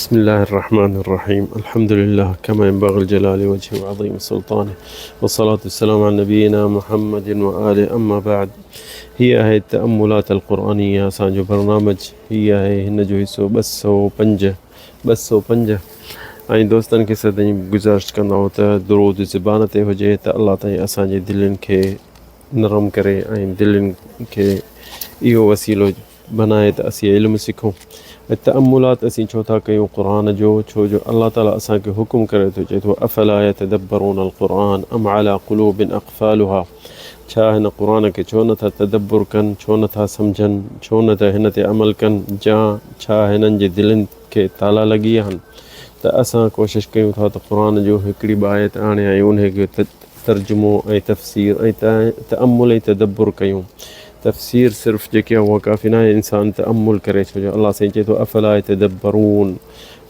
بسم الله الرحمن الرحيم. الحمد لله كما ينبغي الجلال وجهه وعظيم سلطانه، والصلاة والسلام على نبينا محمد وآله. أما بعد، هي التأملات القرآنية असांजो برنامج هي हिन जो हिसो 205 ऐं दोस्तनि खे सदाईं गुज़ारिश कंदा आहियूं त दुरूद ज़बान ते हुजे त अल्लाह ताईं असांजे दिलनि खे नरम करे ऐं दिलनि खे इहो वसीलो बनाए त असीं इल्मु सिखूं। तअम्मुलात असीं छो था कयूं क़ुरान जो, छो जो अल्लाह ताला असांखे हुकुम करे थो, चए थो अफ़ला यतदब्बरून अलक़ुरान अम अला क़ुलूबिन अक़फ़ालुहा। छा हिन क़ुरान खे छो नथा तदब्बुर कनि, छो नथा सम्झनि, छो न त हिन ते अमल कनि, छा हिननि जे दिलनि खे ताला लॻी विया आहिनि। त असां कोशिशि कयूं था त क़ुरान जो हिकिड़ी आयत आणे ऐं उनखे तर्जुमो ऐं तफ़सीर ऐं तअम्मुल ऐं तदब्बुर कयूं। तफ़सीर सिर्फ़ु जेकी आहे उहा काफ़ी न आहे, इंसान तअम्मुल करे, छो जो अल्लाह साईं चए थो अफ़ला यतदब्बरून,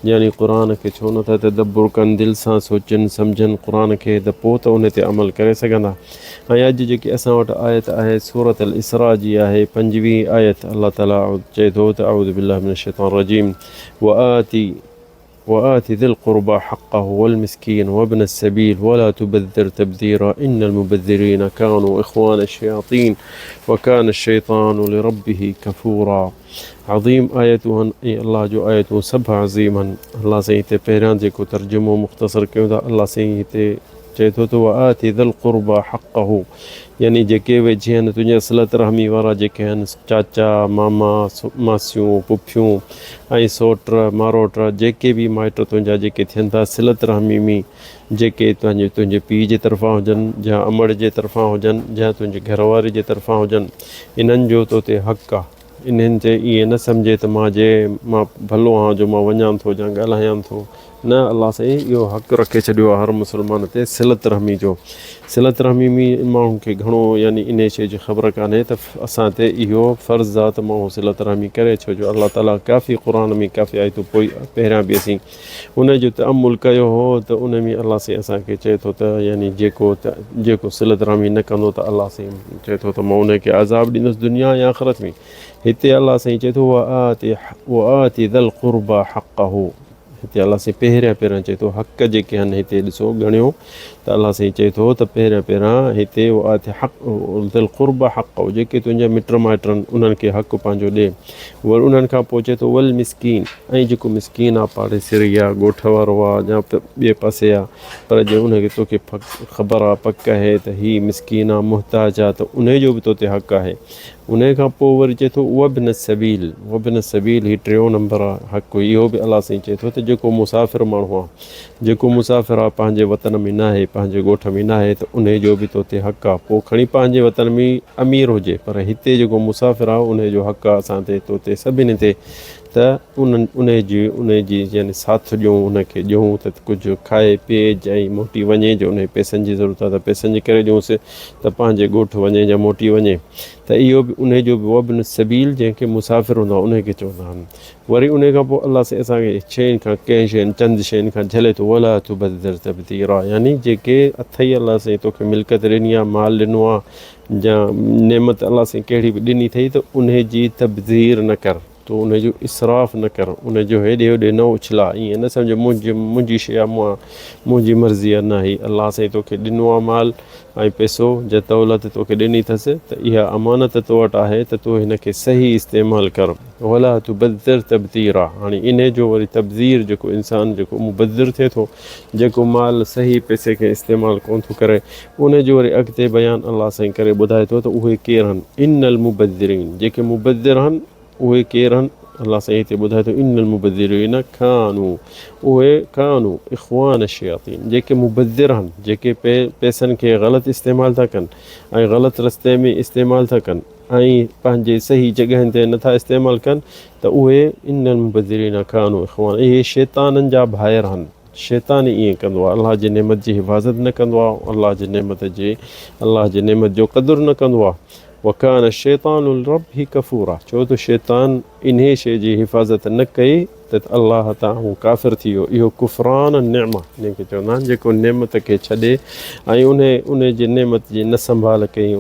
यानी क़ुरान खे छो नथा तदब्बुर कनि, दिलि सां सोचनि सम्झनि क़ुरान खे, त पोइ त उन ते अमल करे सघंदा। ऐं अॼु जेकी असां वटि आयत आहे सूरत अल इसरा जी आहे 5वीं आयत। अल्लाह ताला चए थो त अऊज़ु बिल्लाहि मिनश शैतानिर रजीम وآت ذي القربى حقه والمسكين وابن السبيل ولا تبذر تبذيرا إن المبذرين كانوا إخوان الشياطين وكان الشيطان لربه كفورا। عظيم آيتهن الله जो आयतूं सभु عظيم आहिनि। अल्लाह साईं हिते पहिरियां जेको तर्जुमो मुख़्तसर कयूं था, अल्लाह साईं हिते चए थो त वआति ذल क़ुरबा हक़हु, यानी जेके वेझे आहिनि तुंहिंजा सिलत रहमी वारा जेके आहिनि, चाचा मामा मासियूं पुफियूं ऐं सोट मारोट, जेके बि माइट तुंहिंजा जेके थियनि था सिलत रहमी में, जेके तुंहिंजे पीउ जे तरफ़ां हुजनि या अमड़ जे तरफ़ां हुजनि या तुंहिंजे घरवारी जे तरफ़ां हुजनि, इन्हनि जो तो ते हक़ आहे। इन्हनि ते ईअं न सम्झे त मां भलो आहियां जो मां वञां थो या ॻाल्हायां थो, न, अल्लाह साईं इहो हक़ रखे छॾियो आहे हर मुस्लमान ते सिलत रहमी जो। सिलत रहमी में माण्हुनि खे घणो यानी इन शइ जी ख़बर कान्हे त असां ते इहो फ़र्ज़ु आहे त माण्हू सिलत रहमी करे, छो जो अल्लाह ताला काफ़ी क़ुरान में काफ़ी आयतूं पोइ पहिरियां बि असीं उन जो तअम्मुल कयो हो, त उन में अल्लाह साईं असांखे चए थो त यानी जेको सिलत रहमी न कंदो त अल्लाह साईं चए थो त मां उनखे अज़ाब ॾींदुसि दुनिया या आख़िरत में। हिते अल्लाह साईं चए थो वआति ذल क़ुरबा हक़हु। हिते अल्लाह साईं पहिरियां चए थो हक़ जेके आहिनि, हिते ॾिसो ॻणियो त अल्लाह साईं चए थो त पहिरियां हिते वआति ذल क़ुरबा हक़हु, जेके तुंहिंजा मिट माइटनि उन्हनि खे हक़ पंहिंजो ॾे। वरी उन्हनि खां पोइ चए थो वल मिसकीन, ऐं जेको मिसकीन आहे पाड़े सिरी आहे, ॻोठ वारो आहे या ॿिए पासे आहे, पर जे उनखे तोखे ख़बर आहे पक आहे त हीअ मिसकीन आहे, मुहताज आहे, त उन जो बि तो ते हक़ आहे। उन खां पोइ वरी चए थो वबिन सबील ही 3 नंबर आहे हक़। इहो बि अल्लाह साईं चए थो त जेको मुसाफ़िर माण्हू आहे, जेको मुसाफ़िर आहे पंहिंजे वतन में न आहे, पंहिंजे ॻोठ में न आहे, त उन जो बि तो ते हक़ आहे। पोइ खणी पंहिंजे वतन में अमीर हुजे, पर हिते जेको मुसाफ़िर आहे उन जो हक़ आहे असां ते, तो ते सभिनी ते, त उन जी यानी साथ ॾियूं, उनखे ॾियूं त कुझु खाए पीए ऐं मोटी वञे, जो उन पैसनि जी ज़रूरत आहे त पैसनि जे करे ॾियूंसि, त पंहिंजे ॻोठ वञे या मोटी वञे, त इहो बि उन जो बि वबिन सबील, जंहिंखे मुसाफ़िर हूंदो आहे उनखे चवंदा आहिनि। वरी उन खां पोइ अल्लाह साईं असांखे चंद शयुनि खां झले थो वला तुबद्दिर तबदीरा, यानी जेके अथई अल्लाह साईं तोखे मिल्कत ॾिनी आहे, माल ॾिनो आहे या नेमत अल्लाह साईं कहिड़ी बि ॾिनी अथई, त उन जी तबदीर न कर, तो उनजो इसराफ़ न कर, उनजो हेॾे होॾे न उछला। ईअं न सम्झो मुंहिंजी शइ आहे, मुंहिंजी मर्ज़ी आहे, न, ही अल्लाह साईं तोखे ॾिनो आहे माल ऐं पैसो या दौलत तोखे ॾिनी अथसि, त इहा अमानत तो वटि आहे त तूं हिनखे सही इस्तेमालु कर। वला तुबद्दिर तबदीरा, हाणे इन जो वरी तबदीर जेको इंसानु जेको मुबद्दिर थिए थो, जेको माल सही पैसे खे इस्तेमालु कोन थो करे, उन जो वरी अॻिते बयानु अल्लाह साईं करे ॿुधाए थो त उहे केरु आहिनि। इनल मुबद्दिरीन, जेके मुबद्दिर आहिनि उहे केरु आहिनि, अल्लाह साईं हिते ॿुधाए थो इनल मुबद्दिरीन कानू इख़वान शयातीन। जेके मुबद्दिर आहिनि, जेके पैसनि खे ग़लति इस्तेमालु था कनि ऐं ग़लति रस्ते में इस्तेमालु था कनि ऐं पंहिंजे सही जॻहियुनि ते नथा इस्तेमालु कनि, त उहे इनल मुबद्दिरीन कानू इख़वान, इहे शैताननि जा भाइर आहिनि। शैतान ईअं कंदो आहे, अल्लाह जी नेमत जी हिफ़ाज़त न कंदो आहे, अल्लाह जी नेमत जो क़दुरु न कंदो आहे। वकान शैतान रब्बिही कफ़ूरा, छो त शैतान इन शइ जी हिफ़ाज़त न कई त अलाह तां हू काफ़िर थी वियो। इहो कुफ़रान निअमा जंहिंखे चवंदा आहिनि, जेको नेमत खे छॾे ऐं उन जे नेमत जी न संभाल कयईं,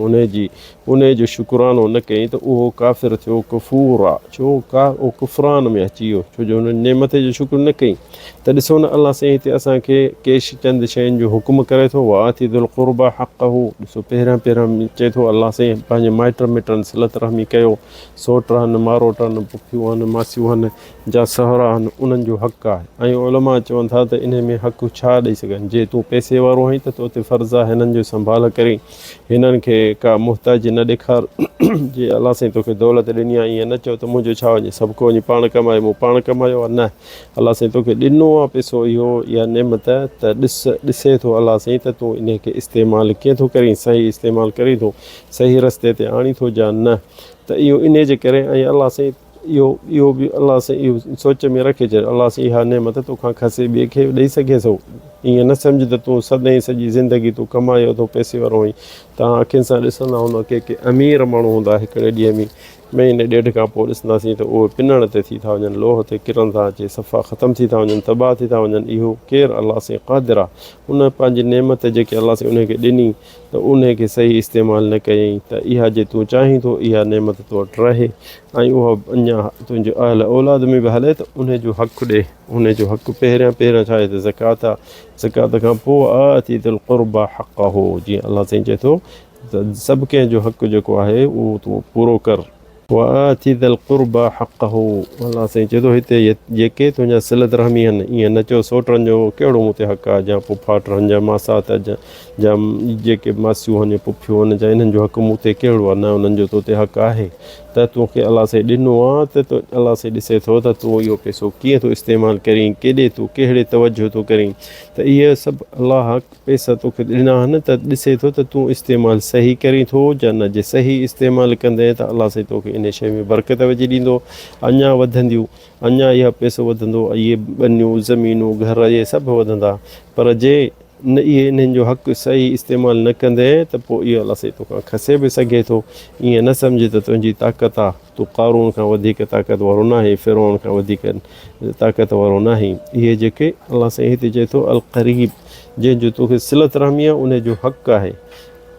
उन जो शुक्रानो न कयईं त उहो काफ़िर थियो, कफ़ूर आहे। छो उहो कुफ़रान में अची वियो, छो जो हुन नेमत जो शुक्र न कयईं। त ॾिसो न अलाह साईं हिते असांखे केश चंद शयुनि जो हुकुम करे थो, वाती दुल क़ुर्बा हक़हू। ॾिसो पहिरियां चए थो अलाह साईं पंहिंजे माइट मिटनि सिलत रहमी कयो, सोट आहिनि, मारोट आहिनि, पुफियूं आहिनि, मासियूं आहिनि, जा सहरा आहिनि, उन्हनि जो हक़ु आहे। ऐं उलमा चवनि था त इन में हक़ु छा ॾेई सघनि, जे तूं पैसे वारो आहीं त तो ते फ़र्ज़ु आहे हिननि जो संभाल करे, हिननि खे का मुहताजी न ॾेखार। जे अलाह साईं तोखे दौलत ॾिनी आहे, ईअं न चओ त मुंहिंजो छा वञे, सभु को वञी पाण कमाए, मूं पाण कमायो आहे। न, अलाह साईं तोखे ॾिनो आहे पैसो इहो या नेमत, त ॾिसे थो अलाह साईं त तूं इन खे इस्तेमालु कीअं थो करीं, सही इस्तेमालु करे थो, सही रस्ते ते आणी थो या न। त इहो इन जे करे ऐं अलाह साईं इहो बि अलाह साईं इहो सोच में रखे छॾ, अलाह साईं इहा नेमत तोखां खसे ॿिए खे ॾेई सघे थो। ईअं न सम्झ त तूं सदाईं सॼी ज़िंदगी तूं कमायो थो, पैसे वारो आहीं। तव्हां अखियुनि सां ॾिसंदा हूंदा के अमीर माण्हू हूंदा, हिकिड़े ॾींहं में महीने ॾेढ खां पोइ ॾिसंदासीं त उहे पिनण ते थी था वञनि, लोह ते किरनि था अचे, सफ़ा ख़तमु थी था वञनि, तबाह थी था वञनि। इहो केरु, अलाह साईं क़ादिर आहे। उन पंहिंजी नेमत जेके अलाह साईं उनखे ॾिनी त उनखे सही इस्तेमालु न कयईं, त इहा जे तूं चाहीं थो इहा नेमत तो वटि रहे ऐं उहा अञा तुंहिंजे अहल औलाद में बि हले, त उनजो हक़ु ॾे। उनजो हक़ु पहिरियां छा आहे त ज़कात आहे। ज़कात खां पोइ आती दिल क़ुर्बा हक़हू, जीअं अलाह साईं चए थो त सभु कंहिंजो हक़ु जेको आहे उहो तूं पूरो कर। वाती दिल क़ुर्बा हक़हू, अलाह साईं चए थो हिते जेके तुंहिंजा सिलत रहमी आहिनि, ईअं न चओ सोटनि जो कहिड़ो मूं ते हक़ु आहे, या फुफाटनि जा मासात जा जेके मासियूं आहिनि, पुफियूं आहिनि, जा इन्हनि जो हक़ु मूं ते कहिड़ो आहे, न उन्हनि जो तो ते हक़ु आहे। त तोखे अलाह साईं ॾिनो आहे त अलाह साईं ॾिसे थो त तूं इहो पैसो कीअं थो इस्तेमालु करीं, केॾे तूं कहिड़े तवजो थो करीं। त इहे सभु अलाह पैसा तोखे ॾिना आहिनि त ॾिसे थो त तूं इस्तेमालु सही करीं थो या न। जे सही इस्तेमालु कंदे त अलाह साईं तोखे इन शइ में बरकत विझी ॾींदो, अञा वधंदियूं, अञा इहा पैसो वधंदो, इहे ॿनियूं ज़मीनूं घर इहे सभु वधंदा। पर जे न इहे इन्हनि जो हक़ु सही इस्तेमालु न कंदे त पोइ इहो अलाह साईं तोखां खसे बि सघे थो। ईअं न सम्झ त तुंहिंजी ताक़त आहे, तूं क़ारून खां वधीक ताक़त वारो न आहीं, फ़िरौन खां वधीक ताक़त वारो न आहीं। इहे जेके अलाह साईं हिते चए थो अल क़रीब, जंहिंजो तोखे सिलत रहमी आहे उनजो हक़ु आहे,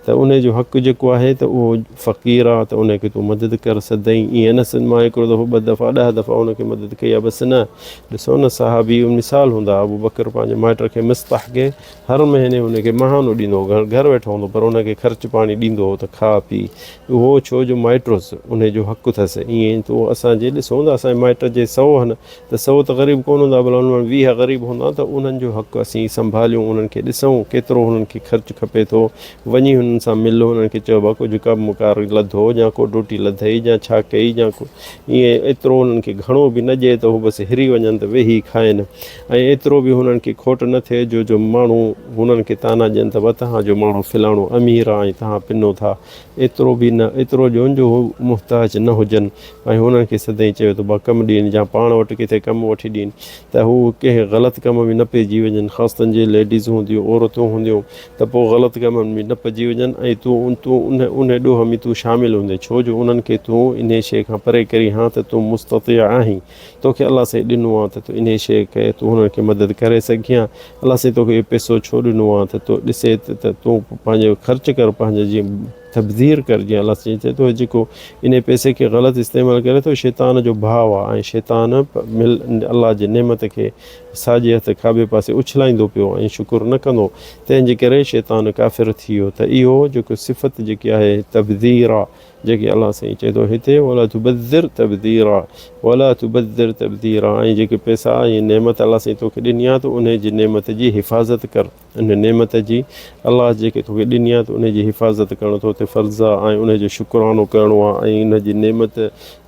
त उनजो हक़ु जेको आहे त उहो फ़क़ीर आहे, त उनखे तूं मदद कर सदाईं। ईअं न मां हिकिड़ो दफ़ो ॿ दफ़ा 10 दफ़ा उनखे मदद कई आहे बसि न। ॾिसो न साहबी मिसाल हूंदा, अबू बकर पंहिंजे माइट खे मिस्ताह खे हर महीने उनखे महानो ॾींदो हो, घर वेठो हूंदो पर उनखे ख़र्च पाणी ॾींदो हो त खा पी। उहो छो जो माइट हुअसि, उनजो हक़ु अथसि। ईअं तो असांजे ॾिसो त असांजे माइट जे 100 आहिनि त 100 त ग़रीब कोन हूंदा, भला उन 20 ग़रीब हूंदा, त उन्हनि जो हक़ु असीं संभालियूं, उन्हनि खे ॾिसूं केतिरो हुननि खे ख़र्चु खपे थो, वञी हुननि सां मिलो, हुननि खे चइबो आहे कुझु कमु कार लधो या को रोटी लधई या छा कई या को ईअं एतिरो हुननि खे घणो बि न ॾिए त हू बसि हिरी वञनि त वेही खाइनि। ऐं एतिरो बि हुननि खे खोट न थिए जो माण्हू हुननि खे ताना ॾियनि त तव्हां जो माण्हू फ़िलाणो अमीर आहे ऐं तव्हां पिनो था, एतिरो बि न, एतिरो ॾियोनि जो हू मुहताज न हुजनि। ऐं हुननि खे सदाईं चयो त भाउ कमु ॾियनि या पाण वटि किथे कमु वठी ॾियनि, त हू कंहिं ग़लति कम में न पइजी वञनि। ख़ासि तौर जे लेडीज़ हूंदियूं, औरतूं हूंदियूं, त पोइ ग़लति कमनि में न पइजी वञनि ऐं तूं उन ॾोह में तूं शामिलु हूंदे, छो जो उन्हनि खे तूं इन शइ खां परे करी हा त तूं मुस्ततिअ आहीं, तोखे अलाह साईं ॾिनो आहे त तूं इन शइ खे तूं हुननि खे मदद करे सघीं हा। अलाह साईं तोखे पैसो छो ॾिनो आहे त तूं ॾिसे त तूं पंहिंजो ख़र्चु कर, पंहिंजो जीअं तबदीर कर। जीअं अलाह साईं चए थो जेको इन पैसे खे ग़लति इस्तेमालु करे थो शैतान जो भाउ आहे, ऐं शैतान अलाह जे नेमत खे साॼे हथ खाॿे पासे उछलाईंदो पियो ऐं शुकुर न कंदो, तंहिंजे करे शैतान काफ़िर थी वियो। त इहो जेको सिफ़त जेकी आहे तबदीर आहे, जेके अलाह साईं चए थो हिते वला तुबद्दिर तबदीरा, वला तुबद्दिर तबदीरा। ऐं जेके पैसा ऐं नेमत अलाह साईं तोखे ॾिनी आहे त उन जी नेमत जी हिफ़ाज़त कर। उन नेमत जी अलाह जेके तोखे ॾिनी आहे त उन जी हिफ़ाज़त करणो तो ते फ़र्ज़ु आहे ऐं उनजो शुक्रानो करिणो आहे। ऐं उन जी नेमत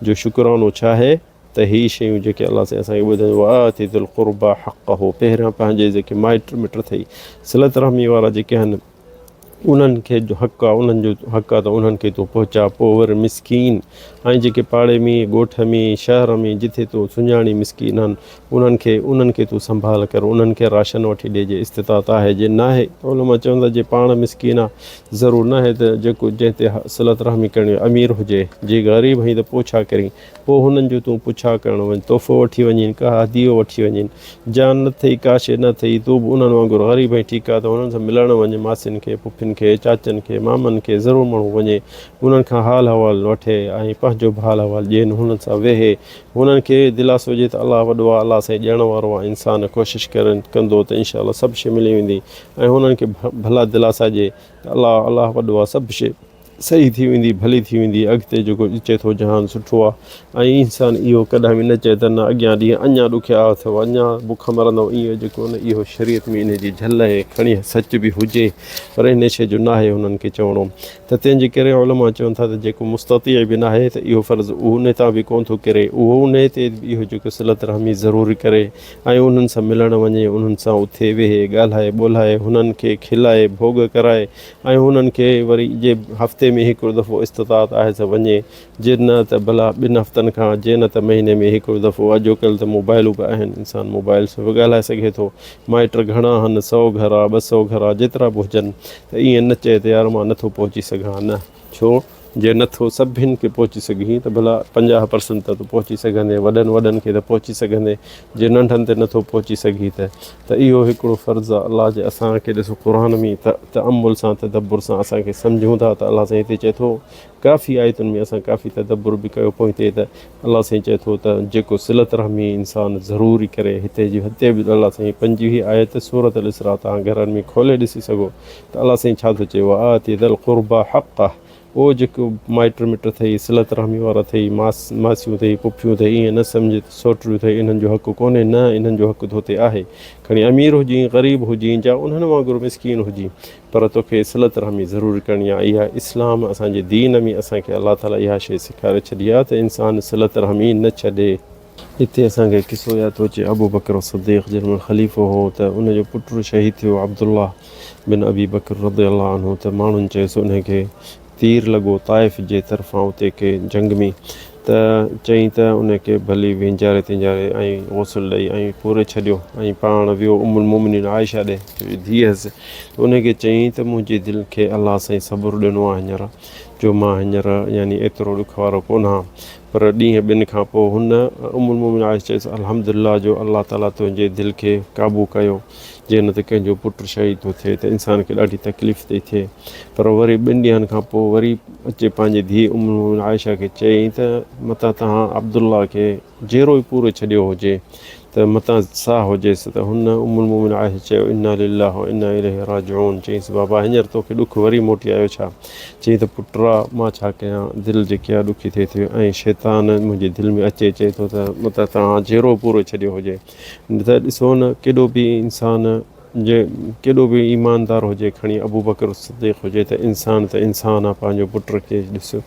जो शुक्रानो छा आहे त ही शयूं जेके अलाह साईं असांखे ॿुधायूं, आती दिल क़ुर्बा हक़हू, पहिरियां पंहिंजे जेके माइट मिट अथई, सिलत रहमी वारा जेके आहिनि उन्हनि खे जो हक़ आहे उन्हनि जो हक़ आहे त उन्हनि खे तूं पहुचा। पोइ वरी मिसकीन ऐं जेके पाड़े में ॻोठ में शहर में जिथे तूं सुञाणी मिसकीन आहिनि उन्हनि खे तूं संभाल कर, उन्हनि खे राशन वठी ॾिजे इस्तितात आहे। जे न आहे त उन मां चवंदा जे पाण मिसकीन आहे ज़रूरु न आहे त जेको जंहिं ते सिलत रहमी करणी अमीर हुजे, जे ग़रीब हुई त पोइ छा करी, पोइ हुननि जो तूं पुछा करणु वञु, तोहफ़ो वठी वञी, का हदियो वठी वञी, जान न अथई का शइ न अथई, तूं बि उन्हनि वांगुरु ग़रीब आहीं ठीकु आहे त हुननि सां मिलणु वञे, मासियुनि खे पुफियुनि खे चाचनि खे मामनि खे ज़रूरु माण्हू वञे, उन्हनि खां हाल अहिवाल वठे ऐं पंहिंजो बि हाल अहिवाल ॾियनि, हुननि सां वेहे, हुननि खे दिलासो हुजे त अलाह वॾो आहे, अलाह साईं ॾियण वारो आहे, इंसानु कोशिशि कंदो त इनशा अलाह सभु शइ मिली वेंदी। ऐं हुननि खे भला दिलासा ॾिए त अलाह वॾो आहे, सभु शइ सही थी वेंदी, भली थी वेंदी, अॻिते जेको अचे थो जहान सुठो आहे। ऐं इंसानु इहो कॾहिं बि न चए त न अॻियां ॾींहं अञा ॾुखिया अथव, अञा बुख मरंदव, इहो जेको न इहो शरीयत में इन जी झल आहे, खणी सच बि हुजे पर इन शइ जो न आहे हुननि खे चवणो। त तंहिंजे करे उलमा चवनि था त जेको मुस्तती बि न आहे त इहो फ़र्ज़ु उन तां बि कोन थो करे, उहो उन ते इहो जेको सिलत रहमी ज़रूरी करे ऐं उन्हनि सां मिलणु वञे, उन्हनि सां उथे वेहे ॻाल्हाए ॿोलाए, हुननि खे खिलाए भोग कराए ऐं हुननि खे वरी जे हफ़्ते में हिकिड़ो दफ़ो इस्तितात आहे त वञे, जे न त भला 2 हफ़्तनि खां, जे न त महीने में हिकिड़ो दफ़ो। अॼुकल्ह त मोबाइलूं बि आहिनि, इंसानु मोबाइल सां बि ॻाल्हाए सघे थो, माइट घणा आहिनि, 100 घर आहे, 200 घर आहे, जेतिरा बि हुजनि, त ईअं न चए त यार मां नथो पहुची सघां, न, छो जे नथो सभिनि खे पहुची सघीं त भला 50% त पहुची सघंदे, वॾनि खे त पहुची सघंदे, जे नंढनि ते नथो पहुची सघी त इहो हिकिड़ो फ़र्ज़ु आहे अलाह जे। असांखे ॾिसो क़ुर में तअम्मुल सां तदब्बुर सां असांखे सम्झूं था त अलाह साईं हिते चए थो, काफ़ी आयतुनि में असां काफ़ी तदब्बुर बि कयो पोइ हिते त अलाह साईं चए थो त जेको सिलत रहमी इंसानु ज़रूरी करे, हिते बि अलाह साईं 25 आयत सूरत अल इसरा तव्हां घरनि में खोले ॾिसी सघो त अलाह साईं छा थो चए, आति दल क़ुर्बा हक़, उहो जेको माइट मिट अथई, सिलत रहमी वारा अथई, मासियूं अथई, पुफियूं अथई, ईअं न सम्झ सोटियूं अथई इन्हनि जो हक़ु कोन्हे, न इन्हनि जो हक़ु तो ते आहे। खणी अमीर हुजी, ग़रीब हुजी, जा उन्हनि वांगुरु मिसकीन हुजी, पर तोखे सिलत रहमी ज़रूरु करणी आहे। इहा इस्लाम असांजे दीन में असांखे अलाह ताला इहा शइ सेखारे छॾी आहे त इंसानु सिलत रहमी न छॾे। हिते असांखे किसो यादि थो अचे, अबू बकर सिद्दीक़ जंहिंमहिल ख़लीफ़ो हो त उनजो पुटु शहीद थियो अब्दुल्ला बिन अबी बकर रज़ियल्लाहु अन्हु, त माण्हुनि चयोसि उनखे तीर लॻो ताइफ़ जे तरफ़ां उते के जंग में, त चई त उनखे भली विंजारे तिंजारे ऐं गौसल ॾेई ऐं पूरे छॾियो ऐं पाण वियो उम्मुल मोमिनीन आयशा ॾे, धीअ हुअसि, उनखे चई त मुंहिंजे दिलि खे अलाह साईं सब्र ॾिनो आहे हींअर, जो मां हींअर यानी एतिरो ॾुख वारो कोन आहियां। पर ॾींहं 2 खां पोइ हुन उम्मुल मोमिनीन आयशा चयसि अल्हम्दुलिल्लाह जो अलाह ताला तुंहिंजे दिलि खे क़ाबू कयो, जे न त कंहिंजो पुटु शहीद थो थिए त इंसान खे ॾाढी तकलीफ़ थी थिए। पर वरी 2 ॾींहंनि खां पोइ वरी अचे पंहिंजी धीउ उम्मुल मोमिनीन आयशा खे चई त मतां तव्हां अब्दुल्ला खे जहिड़ो ई पूरो छॾियो हुजे त मतां साह हुजेसि, त हुन उम्मुल मोमिनीन आयशा चयो इन्ना लिल्लाहि व इन्ना इलैहि राजिऊन, चईंसि बाबा हींअर तोखे ॾुखु वरी मोटी आयो छा? चई त पुटु मां छा कयां, दिलि जेकी आहे ॾुखी थिए थी ऐं शैतान मुंहिंजे दिलि में अचे, चए थो त मतां तव्हां जहिड़ो पूरो छॾियो हुजे। त ॾिसो न केॾो बि इंसानु जे केॾो बि ईमानदार हुजे, खणी अबू बकर सिद्दीक़ हुजे त इंसान आहे, पंहिंजो पुट खे ॾिसो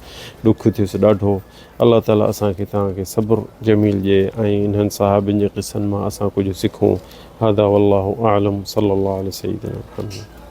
ॾुखु थियुसि ॾाढो। अलाह ताला असांखे तव्हांखे सब्र जमील ॾिए ऐं इन्हनि साहिबनि जे क़िसनि मां असां कुझु सिखूं। हादा वल्लाहु आलम सल्लल्लाहु अलैहि सय्यिदना मुहम्मद।